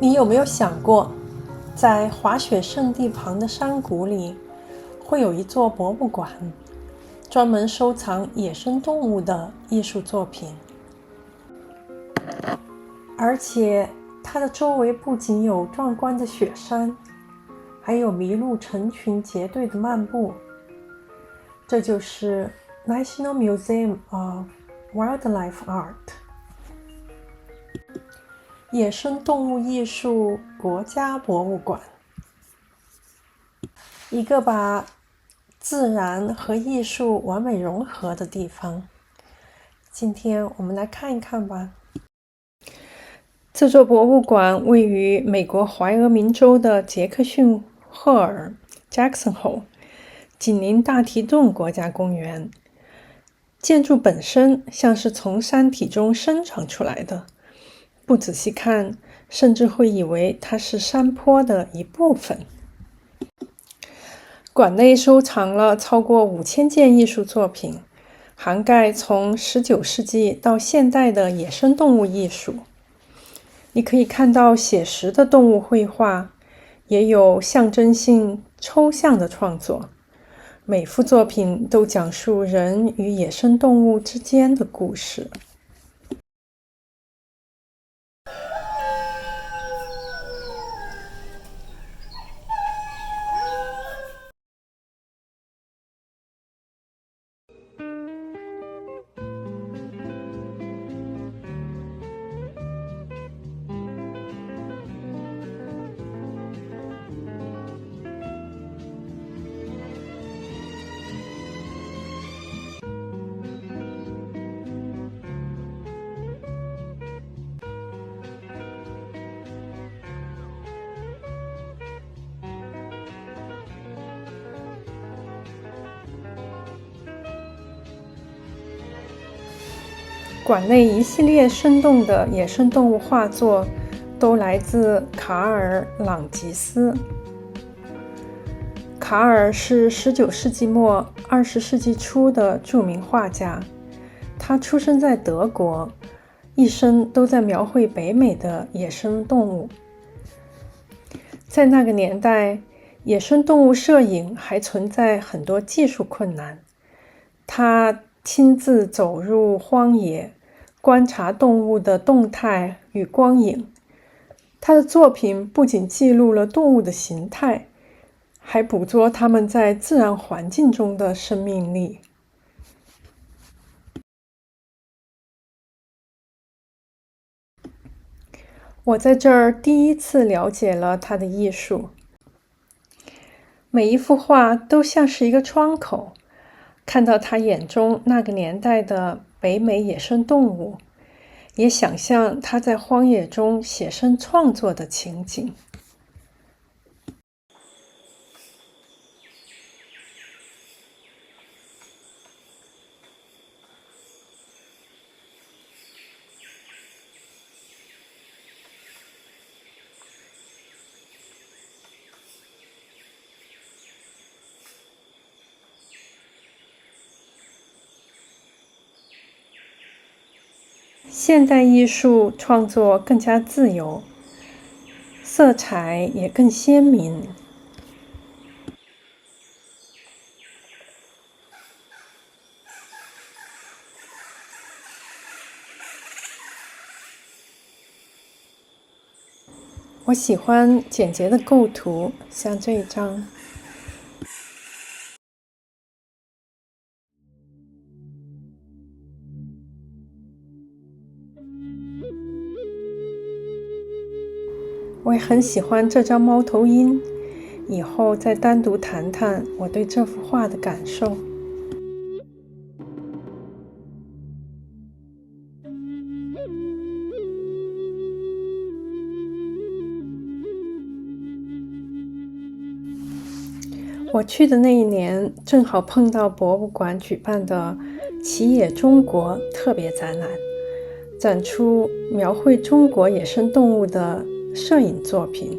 你有没有想过，在滑雪圣地旁的山谷里，会有一座博物馆，专门收藏野生动物的艺术作品？而且，它的周围不仅有壮观的雪山，还有麋鹿成群结队的漫步。这就是 National Museum of Wildlife Art 野生动物艺术国家博物馆，一个把自然和艺术完美融合的地方。今天我们来看一看吧。这座博物馆位于美国怀俄明州的杰克逊赫尔 Jackson Hole， 紧邻大提顿国家公园。建筑本身像是从山体中生长出来的，不仔细看，甚至会以为它是山坡的一部分。馆内收藏了超过5000件艺术作品，涵盖从19世纪到现代的野生动物艺术。你可以看到写实的动物绘画，也有象征性抽象的创作。每幅作品都讲述人与野生动物之间的故事。馆内一系列生动的野生动物画作都来自卡尔·朗吉斯。卡尔是19世纪末20世纪初的著名画家，他出生在德国，一生都在描绘北美的野生动物。在那个年代，野生动物摄影还存在很多技术困难。他亲自走入荒野，观察动物的动态与光影。他的作品不仅记录了动物的形态，还捕捉它们在自然环境中的生命力。我在这儿第一次了解了他的艺术。每一幅画都像是一个窗口，看到他眼中那个年代的北美野生动物，也想象他在荒野中写生创作的情景。现代艺术创作更加自由，色彩也更鲜明。我喜欢简洁的构图，像这一张。我也很喜欢这张猫头鹰，以后再单独谈谈我对这幅画的感受。我去的那一年，正好碰到博物馆举办的“奇野中国”特别展览，展出描绘中国野生动物的摄影作品。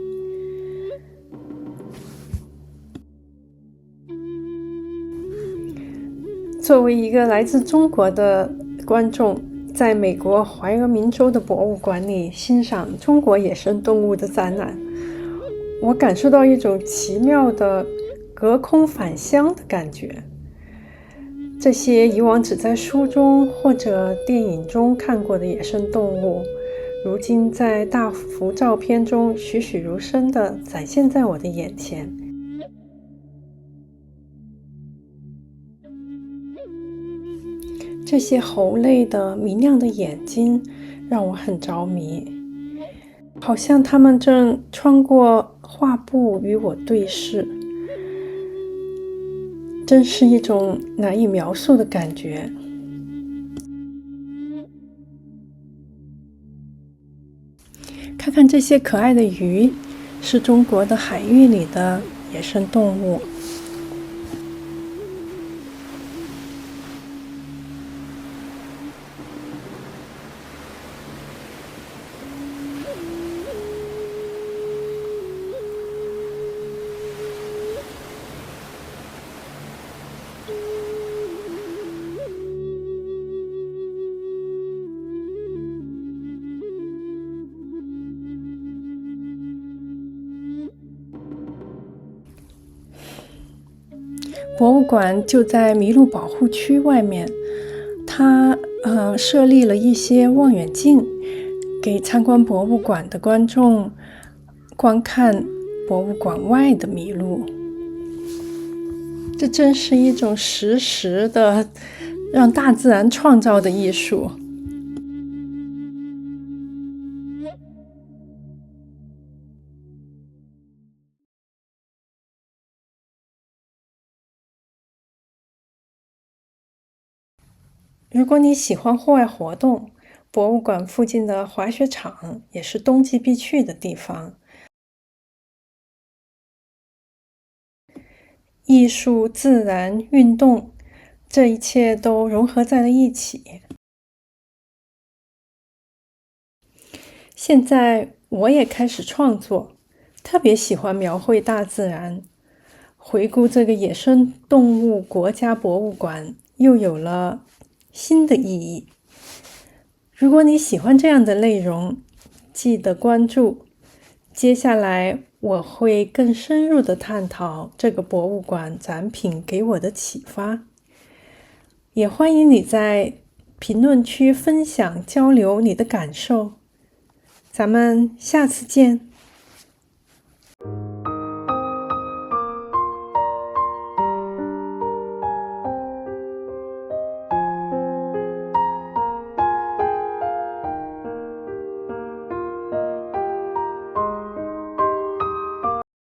作为一个来自中国的观众，在美国怀俄明州的博物馆里欣赏中国野生动物的展览，我感受到一种奇妙的隔空返乡的感觉。这些以往只在书中或者电影中看过的野生动物，如今在大幅照片中栩栩如生地展现在我的眼前。这些猴类的明亮的眼睛让我很着迷，好像它们正穿过画布与我对视，真是一种难以描述的感觉。看看这些可爱的鱼，是中国的海域里的野生动物。博物馆就在麋鹿保护区外面，它设立了一些望远镜，给参观博物馆的观众观看博物馆外的麋鹿。这真是一种实时的让大自然创造的艺术。如果你喜欢户外活动，博物馆附近的滑雪场也是冬季必去的地方。艺术、自然、运动，这一切都融合在了一起。现在我也开始创作，特别喜欢描绘大自然。回顾这个野生动物国家博物馆，又有了新的意义。如果你喜欢这样的内容，记得关注。接下来我会更深入地探讨这个博物馆展品给我的启发。也欢迎你在评论区分享交流你的感受。咱们下次见。